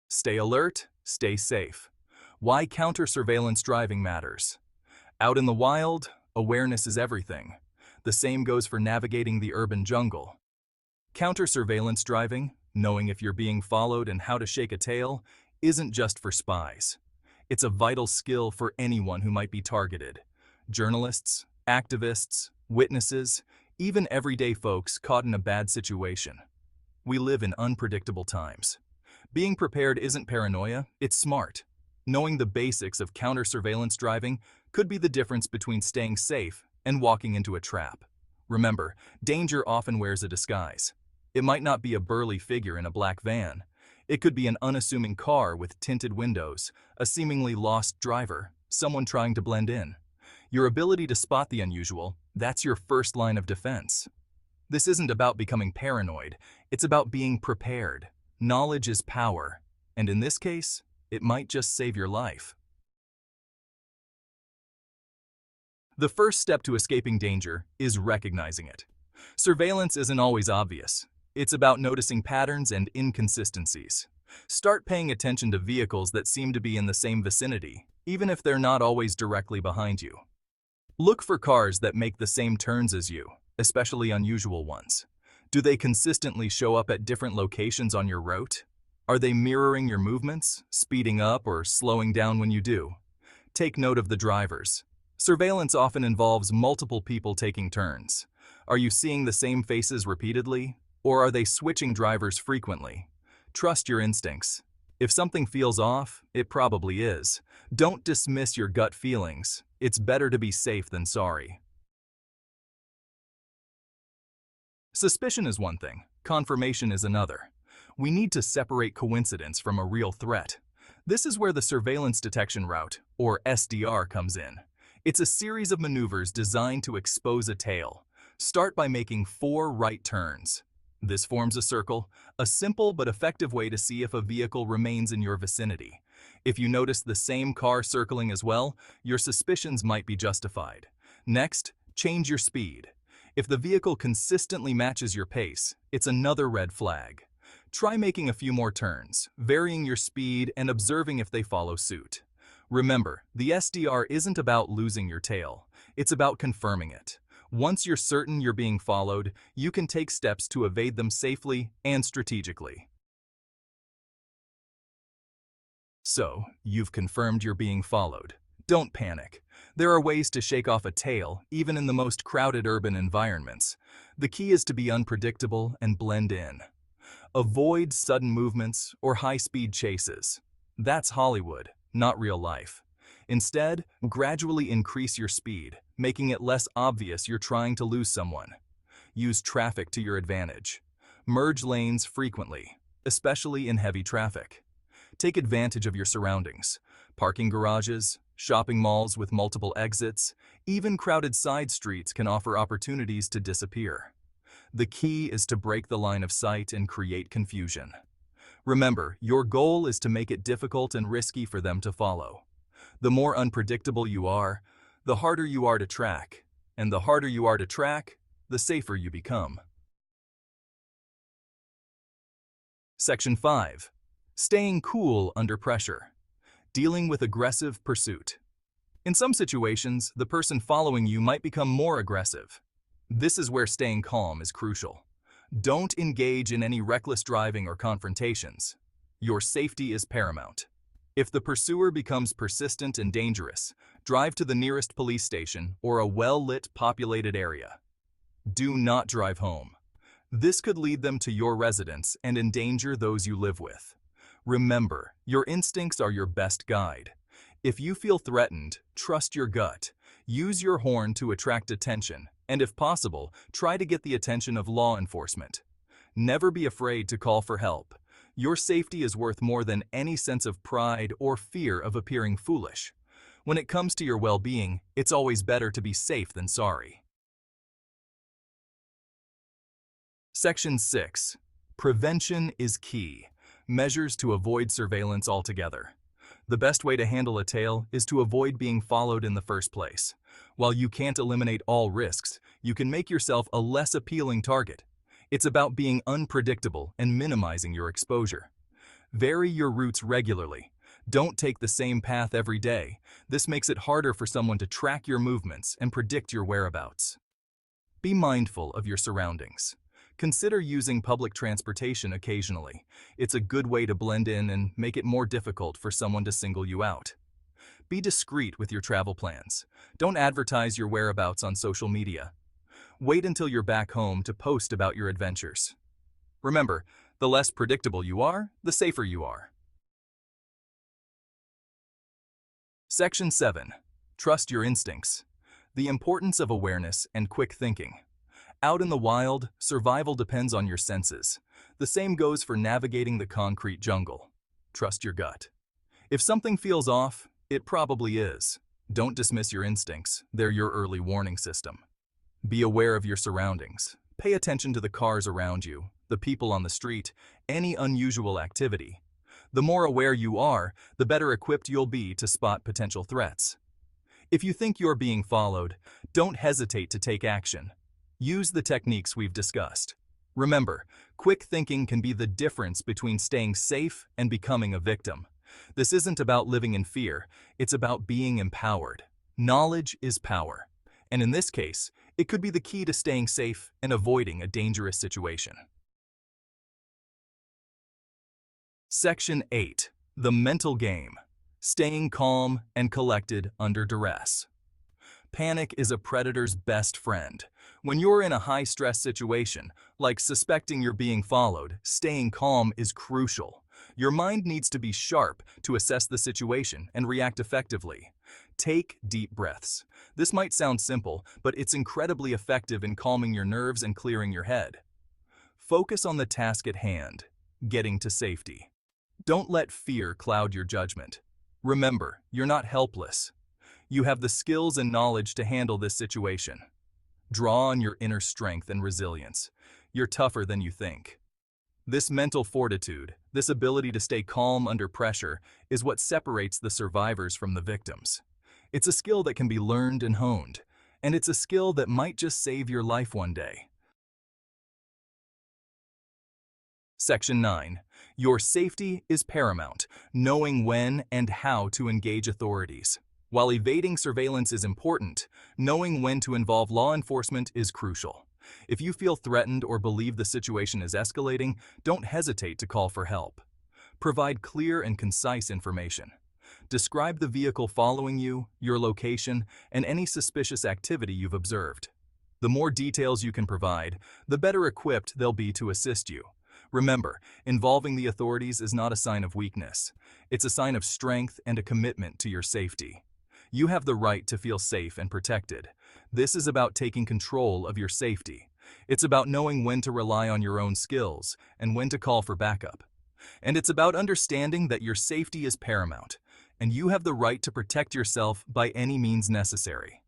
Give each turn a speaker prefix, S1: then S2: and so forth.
S1: Stay alert, stay safe. Why counter-surveillance driving matters. Out in the wild, awareness is everything. The same goes for navigating the urban jungle. Counter-surveillance driving, knowing if you're being followed and how to shake a tail, isn't just for spies. It's a vital skill for anyone who might be targeted. Journalists, activists, witnesses, even everyday folks caught in a bad situation. We live in unpredictable times. Being prepared isn't paranoia, it's smart. Knowing the basics of counter-surveillance driving could be the difference between staying safe and walking into a trap. Remember, danger often wears a disguise. It might not be a burly figure in a black van. It could be an unassuming car with tinted windows, a seemingly lost driver, someone trying to blend in. Your ability to spot the unusual, that's your first line of defense. This isn't about becoming paranoid, it's about being prepared. Knowledge is power, and in this case, it might just save your life. The first step to escaping danger is recognizing it. Surveillance isn't always obvious. It's about noticing patterns and inconsistencies. Start paying attention to vehicles that seem to be in the same vicinity, even if they're not always directly behind you. Look for cars that make the same turns as you, especially unusual ones. Do they consistently show up at different locations on your route? Are they mirroring your movements, speeding up or slowing down when you do? Take note of the drivers. Surveillance often involves multiple people taking turns. Are you seeing the same faces repeatedly, or are they switching drivers frequently? Trust your instincts. If something feels off, it probably is. Don't dismiss your gut feelings. It's better to be safe than sorry. Suspicion is one thing, confirmation is another. We need to separate coincidence from a real threat. This is where the surveillance detection route, or SDR, comes in. It's a series of maneuvers designed to expose a tail. Start by making 4 right turns. This forms a circle, a simple but effective way to see if a vehicle remains in your vicinity. If you notice the same car circling as well, your suspicions might be justified. Next, change your speed. If the vehicle consistently matches your pace, it's another red flag. Try making a few more turns, varying your speed and observing if they follow suit. Remember, the SDR isn't about losing your tail, it's about confirming it. Once you're certain you're being followed, you can take steps to evade them safely and strategically. So, you've confirmed you're being followed. Don't panic. There are ways to shake off a tail, even in the most crowded urban environments. The key is to be unpredictable and blend in. Avoid sudden movements or high-speed chases. That's Hollywood, not real life. Instead, gradually increase your speed, making it less obvious you're trying to lose someone. Use traffic to your advantage. Merge lanes frequently, especially in heavy traffic. Take advantage of your surroundings. Parking garages, shopping malls with multiple exits, even crowded side streets can offer opportunities to disappear. The key is to break the line of sight and create confusion. Remember, your goal is to make it difficult and risky for them to follow. The more unpredictable you are, the harder you are to track. And the harder you are to track, the safer you become. Section 5. Staying cool under pressure. Dealing with aggressive pursuit. In some situations, the person following you might become more aggressive. This is where staying calm is crucial. Don't engage in any reckless driving or confrontations. Your safety is paramount. If the pursuer becomes persistent and dangerous, drive to the nearest police station or a well-lit, populated area. Do not drive home. This could lead them to your residence and endanger those you live with. Remember, your instincts are your best guide. If you feel threatened, trust your gut. Use your horn to attract attention, and if possible, try to get the attention of law enforcement. Never be afraid to call for help. Your safety is worth more than any sense of pride or fear of appearing foolish. When it comes to your well-being, it's always better to be safe than sorry. Section 6. Prevention is key. Measures to avoid surveillance altogether. The best way to handle a tail is to avoid being followed in the first place. While you can't eliminate all risks, you can make yourself a less appealing target. It's about being unpredictable and minimizing your exposure. Vary your routes regularly. Don't take the same path every day. This makes it harder for someone to track your movements and predict your whereabouts. Be mindful of your surroundings. Consider using public transportation occasionally. It's a good way to blend in and make it more difficult for someone to single you out. Be discreet with your travel plans. Don't advertise your whereabouts on social media. Wait until you're back home to post about your adventures. Remember, the less predictable you are, the safer you are. Section 7. Trust your instincts. The importance of awareness and quick thinking. Out in the wild, survival depends on your senses. The same goes for navigating the concrete jungle. Trust your gut. If something feels off, it probably is. Don't dismiss your instincts. They're your early warning system. Be aware of your surroundings. Pay attention to the cars around you, the people on the street, any unusual activity. The more aware you are, the better equipped you'll be to spot potential threats. If you think you're being followed, don't hesitate to take action. Use the techniques we've discussed. Remember, quick thinking can be the difference between staying safe and becoming a victim. This isn't about living in fear, it's about being empowered. Knowledge is power. And in this case, it could be the key to staying safe and avoiding a dangerous situation. Section 8. The mental game. Staying calm and collected under duress. Panic is a predator's best friend. When you're in a high-stress situation, like suspecting you're being followed, staying calm is crucial. Your mind needs to be sharp to assess the situation and react effectively. Take deep breaths. This might sound simple, but it's incredibly effective in calming your nerves and clearing your head. Focus on the task at hand, getting to safety. Don't let fear cloud your judgment. Remember, you're not helpless. You have the skills and knowledge to handle this situation. Draw on your inner strength and resilience. You're tougher than you think. This mental fortitude, this ability to stay calm under pressure, is what separates the survivors from the victims. It's a skill that can be learned and honed, and it's a skill that might just save your life one day. Section 9. Your safety is paramount, knowing when and how to engage authorities. While evading surveillance is important, knowing when to involve law enforcement is crucial. If you feel threatened or believe the situation is escalating, don't hesitate to call for help. Provide clear and concise information. Describe the vehicle following you, your location, and any suspicious activity you've observed. The more details you can provide, the better equipped they'll be to assist you. Remember, involving the authorities is not a sign of weakness. It's a sign of strength and a commitment to your safety. You have the right to feel safe and protected. This is about taking control of your safety. It's about knowing when to rely on your own skills and when to call for backup. And it's about understanding that your safety is paramount, and you have the right to protect yourself by any means necessary.